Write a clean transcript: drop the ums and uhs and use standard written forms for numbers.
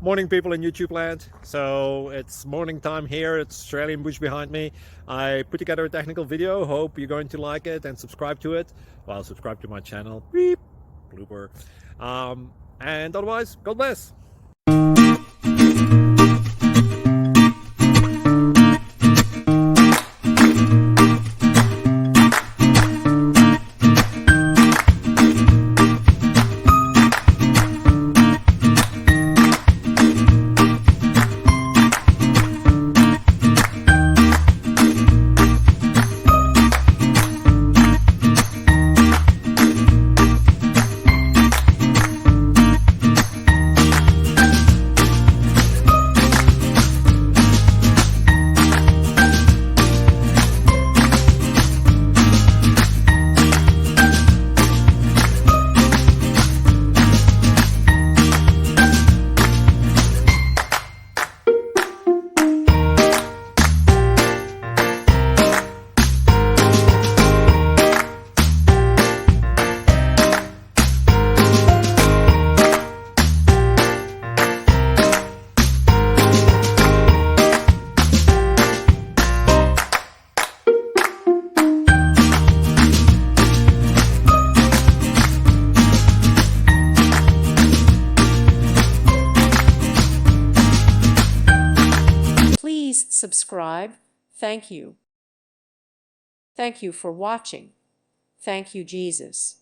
Morning, people in YouTube land. So it's morning time here. It's Australian bush behind me. I put together a technical video. Hope you're going to like it and subscribe to it. Well, subscribe to my channel. Beep. Blooper. And otherwise, God bless. Please subscribe. Thank you. Thank you for watching. Thank you, Jesus.